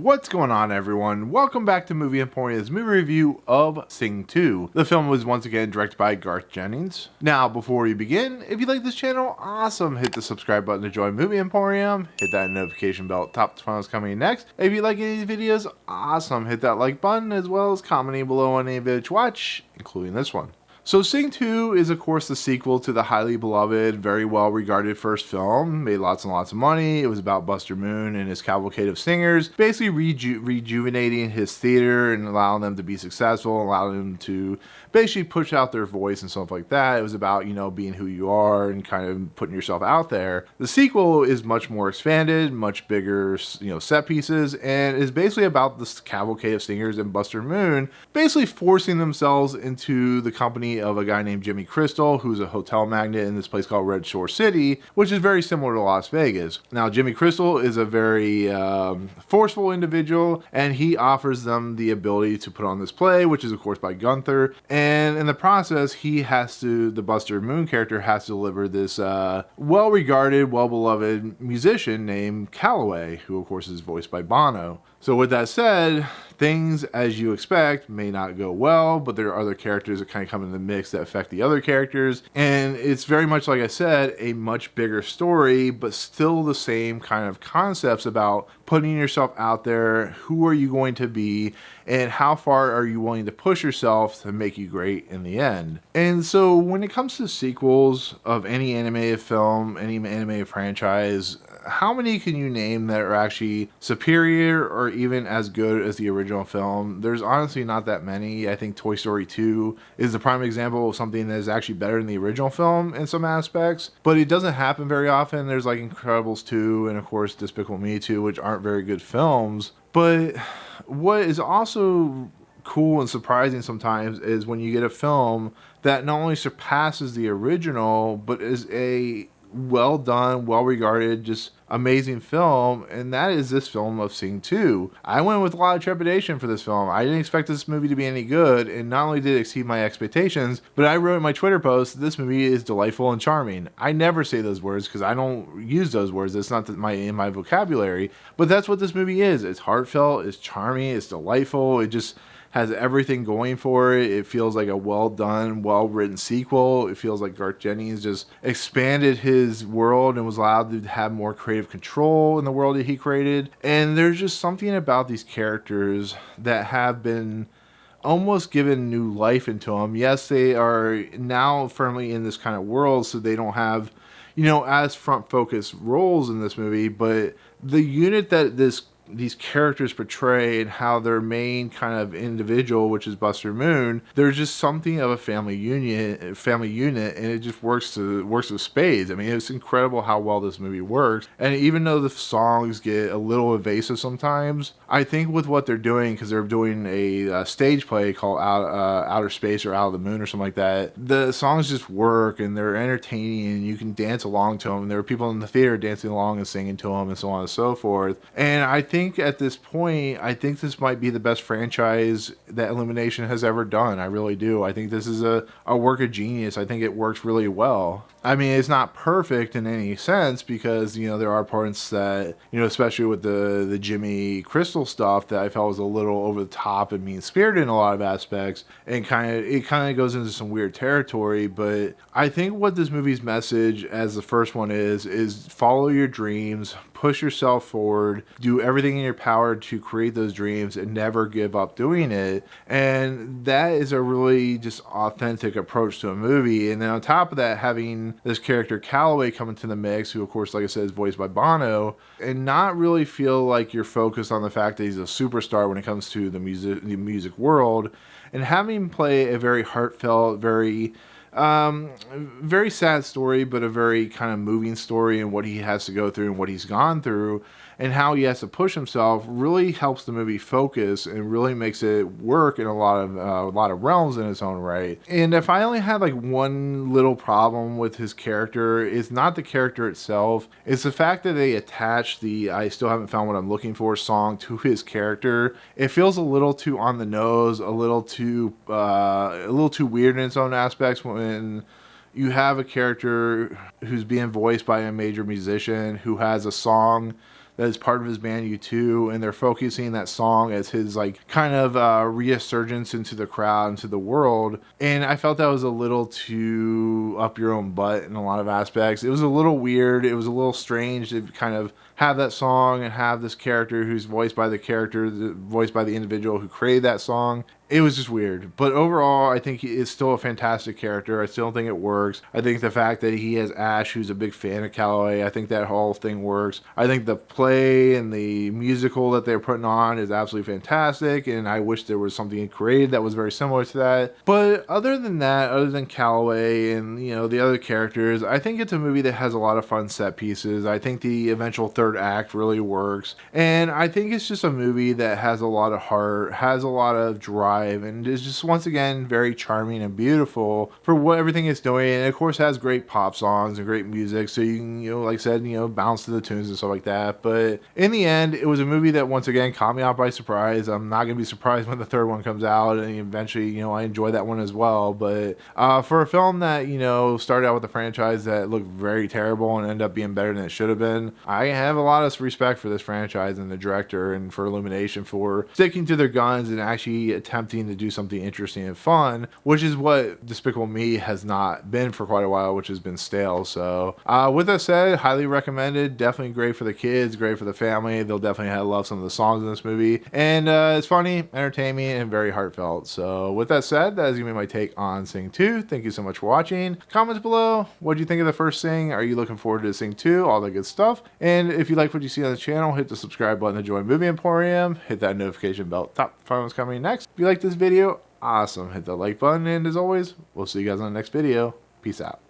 What's going on, everyone? Welcome back to Movie Emporium's movie review of Sing 2. The film was once again directed by Garth Jennings. Now, before we begin, if you like this channel, awesome, hit the subscribe button to join Movie Emporium, hit that notification bell at top to find what's coming next. If you like any of these videos, awesome, hit that like button as well as commenting below on any video to watch, including this one. So Sing 2 is of course the sequel to the highly beloved, very well regarded first film. Made lots and lots of money. It was about Buster Moon and his cavalcade of singers, basically rejuvenating his theater and allowing them to be successful, allowing them to basically push out their voice and stuff like that. It was about, you know, being who you are and kind of putting yourself out there. The sequel is much more expanded, much bigger, you know, set pieces, and is basically about this cavalcade of singers and Buster Moon basically forcing themselves into the company of a guy named Jimmy Crystal, who's a hotel magnate in this place called Red Shore City, which is very similar to Las Vegas. Now, Jimmy Crystal is a very forceful individual, and he offers them the ability to put on this play, which is of course by Gunther, and in the process, the Buster Moon character has to deliver this well-regarded, well-beloved musician named Calloway, who of course is voiced by Bono. So with that said, things, as you expect, may not go well, but there are other characters that kind of come in the mix that affect the other characters. And it's very much, like I said, a much bigger story, but still the same kind of concepts about putting yourself out there. Who are you going to be? And how far are you willing to push yourself to make you great in the end? And so when it comes to sequels of any animated film, any animated franchise, how many can you name that are actually superior or even as good as the original film? There's honestly not that many. I think Toy Story 2 is the prime example of something that is actually better than the original film in some aspects, but it doesn't happen very often. There's like Incredibles 2 and of course Despicable Me 2, which aren't very good films. But what is also cool and surprising sometimes is when you get a film that not only surpasses the original, but is a well done, well regarded, just amazing film, and that is this film of Sing 2. I went with a lot of trepidation for this film. I didn't expect this movie to be any good, and not only did it exceed my expectations, but I wrote in my Twitter post, this movie is delightful and charming. I never say those words because I don't use those words. It's not in my vocabulary, but that's what this movie is. It's heartfelt, it's charming, it's delightful, it just has everything going for it. It feels like a well done, well written sequel. It feels like Garth Jennings just expanded his world and was allowed to have more creative control in the world that he created. And there's just something about these characters that have been almost given new life into them. Yes, they are now firmly in this kind of world, so they don't have, you know, as front focused roles in this movie, but the unit that these characters portray and how their main kind of individual, which is Buster Moon, there's just something of a family unit, and it just works with spades. I mean, it's incredible how well this movie works. And even though the songs get a little evasive sometimes, I think with what they're doing, because they're doing a stage play called Outer Space or Out of the Moon or something like that, the songs just work and they're entertaining and you can dance along to them. There are people in the theater dancing along and singing to them and so on and so forth. And I think at this point, I think this might be the best franchise that Illumination has ever done. I really do. I think this is a work of genius. I think it works really well. I mean, it's not perfect in any sense because, you know, there are parts that, you know, especially with the Jimmy Crystal stuff that I felt was a little over the top and mean-spirited in a lot of aspects, and it kind of goes into some weird territory. But I think what this movie's message, as the first one is follow your dreams, push yourself forward, do everything in your power to create those dreams and never give up doing it. And that is a really just authentic approach to a movie. And then on top of that, having this character Calloway come into the mix, who of course, like I said, is voiced by Bono, and not really feel like you're focused on the fact that he's a superstar when it comes to the music world, and having him play a very heartfelt, very sad story, but a very kind of moving story, and what he has to go through and what he's gone through and how he has to push himself really helps the movie focus and really makes it work in a lot of realms in its own right. And if I only had like one little problem with his character, it's not the character itself, it's the fact that they attach the "I Still Haven't Found What I'm Looking For" song to his character. It feels a little too on the nose, a little too weird in its own aspects when you have a character who's being voiced by a major musician who has a song that is part of his band U2, and they're focusing that song as his like kind of resurgence into the crowd, into the world. And I felt that was a little too up your own butt in a lot of aspects. It was a little weird. It was a little strange to kind of have that song and have this character who's voiced by voiced by the individual who created that song. It was just weird. But overall, I think he is still a fantastic character. I still don't think it works. I think the fact that he has Ash, who's a big fan of Calloway, I think that whole thing works. I think the play and the musical that they're putting on is absolutely fantastic, and I wish there was something created that was very similar to that. But other than that, other than Calloway and, you know, the other characters, I think it's a movie that has a lot of fun set pieces. I think the eventual third act really works. And I think it's just a movie that has a lot of heart, has a lot of drive, and is just once again very charming and beautiful for what everything it's doing. And of course has great pop songs and great music, so you can, you know, like I said, you know, bounce to the tunes and stuff like that. But in the end, it was a movie that once again caught me out by surprise. I'm not gonna be surprised when the third one comes out, and eventually, you know, I enjoy that one as well. But for a film that, you know, started out with a franchise that looked very terrible and ended up being better than it should have been, I have a lot of respect for this franchise and the director, and for Illumination for sticking to their guns and actually attempting to do something interesting and fun, which is what Despicable Me has not been for quite a while, which has been stale. So with that said, highly recommended. Definitely great for the kids, great for the family. They'll definitely love some of the songs in this movie, and it's funny, entertaining, and very heartfelt. So with that said, that is gonna be my take on Sing 2. Thank you so much for watching. Comments below, what do you think of the first Sing? Are you looking forward to Sing 2? All that good stuff. And if you like what you see on the channel, hit the subscribe button to join Movie Emporium. Hit that notification bell top to find what's coming next. If you like this video, awesome, hit that like button, and as always, we'll see you guys on the next video. Peace out.